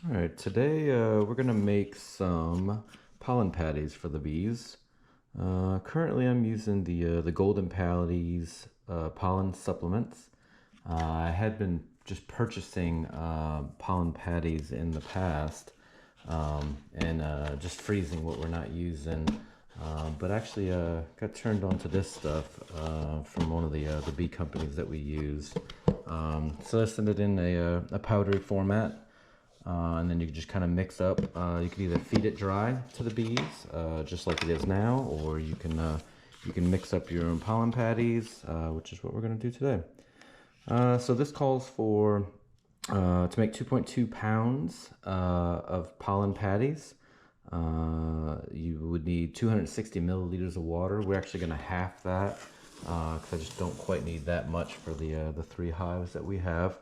All right, today we're gonna make some pollen patties for the bees. Currently, I'm using the Golden Patties pollen supplements. I had been just purchasing pollen patties in the past and just freezing what we're not using. But actually, got turned on to this stuff from one of the bee companies that we use. So I sent it in a powdery format. And then you can just kind of mix up. You can either feed it dry to the bees, just like it is now, or you can mix up your own pollen patties, which is what we're going to do today. So this calls for to make 2.2 pounds of pollen patties. You would need 260 milliliters of water. We're actually going to half that because I just don't quite need that much for the 3 hives that we have.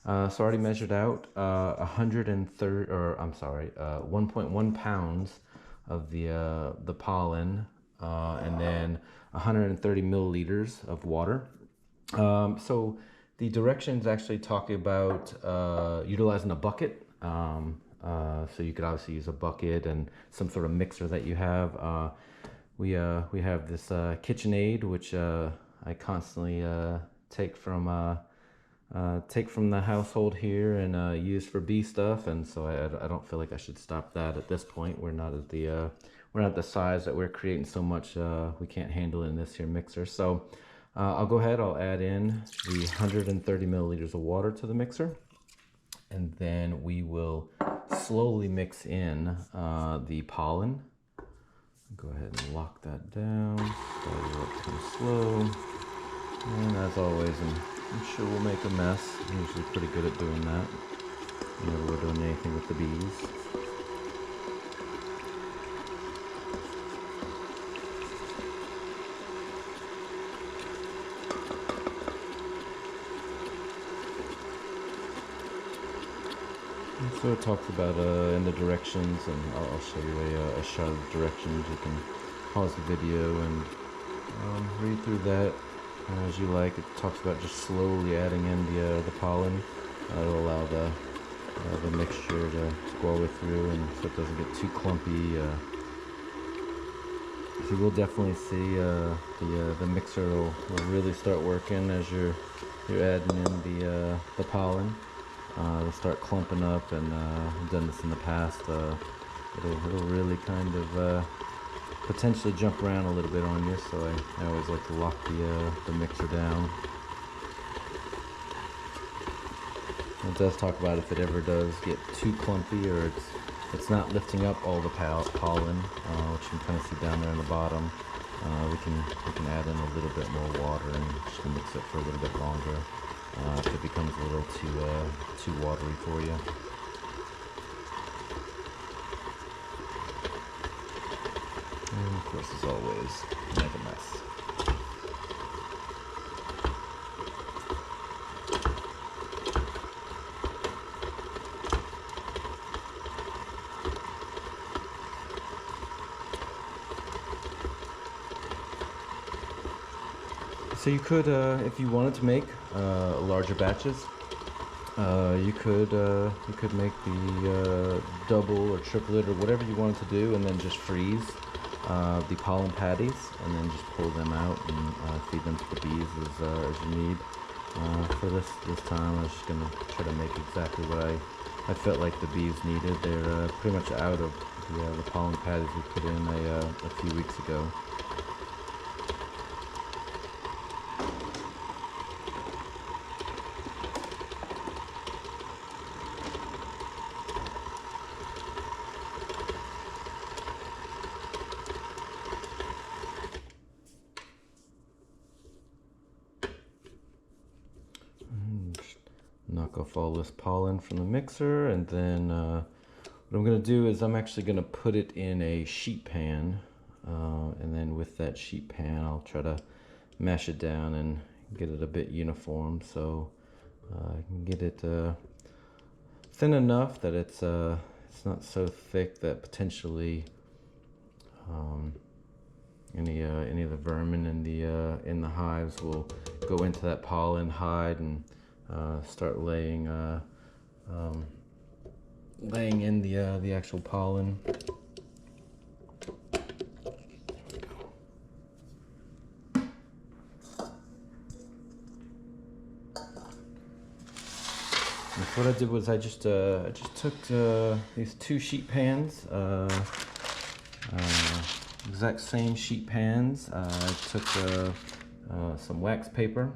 So I already measured out 1.1 pounds of the pollen, and then 130 milliliters of water. So the directions actually talk about utilizing a bucket. So you could obviously use a bucket and some sort of mixer that you have. We have this KitchenAid, which I constantly take from the household here and use for bee stuff, and so I don't feel like I should stop that at this point. We're not at the size that we're creating so much we can't handle it in this here mixer. So I'll go ahead, I'll add in the 130 milliliters of water to the mixer, and then we will slowly mix in the pollen. Go ahead and lock that down, start it up kind of slow, and as always, I'm sure we'll make a mess. I'm usually pretty good at doing that whenever we're doing anything with the bees. And so it talks about in the directions, and I'll show you a shot of the directions. You can pause the video and read through that as you like. It talks about just slowly adding in the pollen. It'll allow the mixture to go all the way through, and so it doesn't get too clumpy. So you will definitely see the mixer will really start working as you're adding in the pollen. It'll start clumping up, and I've done this in the past. It'll really kind of potentially jump around a little bit on you, so I always like to lock the mixer down. It does talk about if it ever does get too clumpy or it's not lifting up all the pollen, which you can kind of see down there in the bottom. We can add in a little bit more water and just mix it for a little bit longer if it becomes a little too watery for you. And of course, as always, make a mess. So you could, if you wanted to make larger batches, you could make the double or triplet or whatever you wanted to do, and then just freeze the pollen patties, and then just pull them out and feed them to the bees as you need. For this time, I was just gonna try to make exactly what I felt like the bees needed. They're pretty much out of the pollen patties we put in a few weeks ago. Knock off all this pollen from the mixer, and then what I'm going to do is I'm actually going to put it in a sheet pan, and then with that sheet pan I'll try to mash it down and get it a bit uniform, so I can get it thin enough that it's not so thick that potentially any of the vermin in the hives will go into that pollen, hide, and start laying laying in the actual pollen. And so what I did was I just took these 2 sheet pans, exact same sheet pans. I took some wax paper,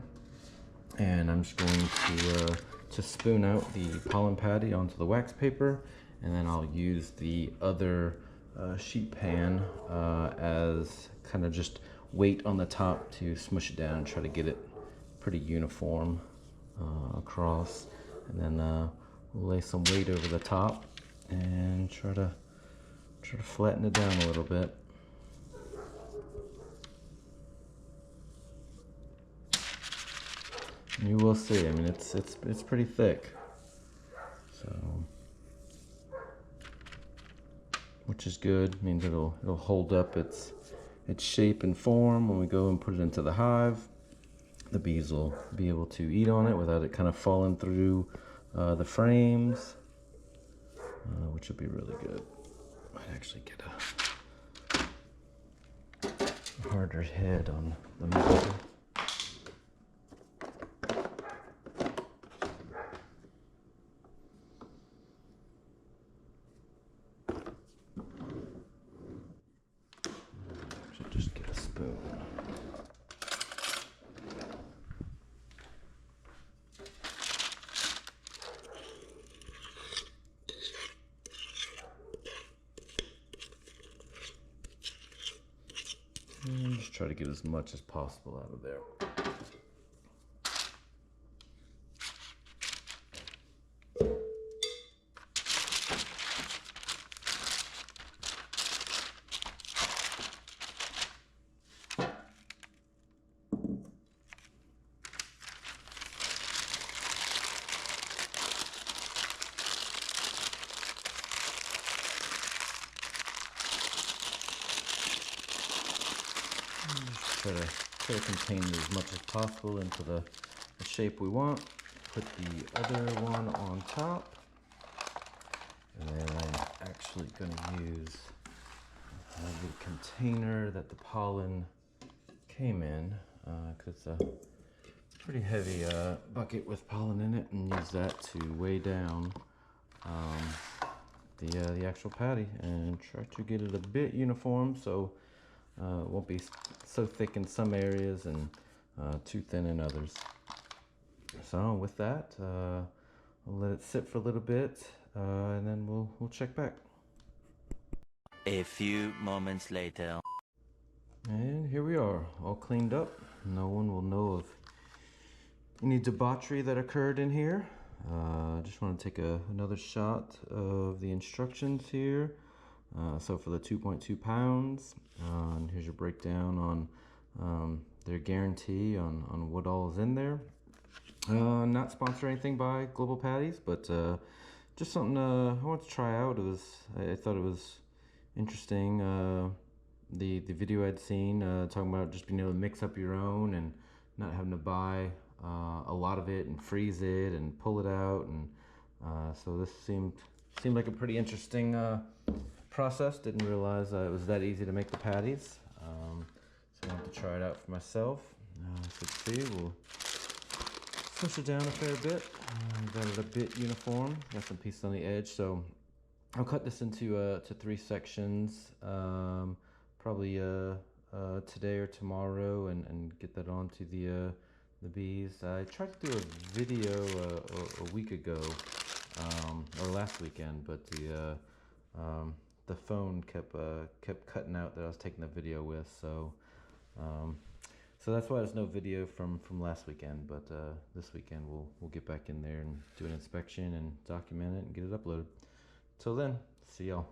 and I'm just going to spoon out the pollen patty onto the wax paper, and then I'll use the other sheet pan as kind of just weight on the top to smush it down and try to get it pretty uniform across. And then we'll lay some weight over the top and try to flatten it down a little bit. You will see. I mean, it's pretty thick, so which is good. Means it'll hold up its shape and form when we go and put it into the hive. The bees will be able to eat on it without it kind of falling through the frames, which will be really good. Might actually get a harder head on the mixer. Just get a spoon. And just try to get as much as possible out of there. Try to contain as much as possible into the shape we want. Put the other one on top, and then I'm actually going to use the container that the pollen came in, because it's a pretty heavy bucket with pollen in it, and use that to weigh down the actual patty and try to get it a bit uniform, so it won't be so thick in some areas and too thin in others. So with that, I'll let it sit for a little bit, and then we'll check back. A few moments later. And here we are, all cleaned up. No one will know of any debauchery that occurred in here. I just want to take another shot of the instructions here. So for the 2.2 pounds, and here's your breakdown on their guarantee on what all is in there. Not sponsored or anything by Global Patties, but just something I wanted to try out. I thought it was interesting. The video I'd seen talking about just being able to mix up your own and not having to buy a lot of it and freeze it and pull it out, and so this seemed like a pretty interesting process. Didn't realize it was that easy to make the patties, so I wanted to try it out for myself. As you can see, we'll push it down a fair bit. Got it a bit uniform. Got some pieces on the edge, so I'll cut this into 3 sections, probably today or tomorrow, and get that onto the bees. I tried to do a video a week ago, or last weekend, but the phone kept cutting out that I was taking the video with, so that's why there's no video from last weekend. But this weekend we'll get back in there and do an inspection and document it and get it uploaded. Till then, see y'all.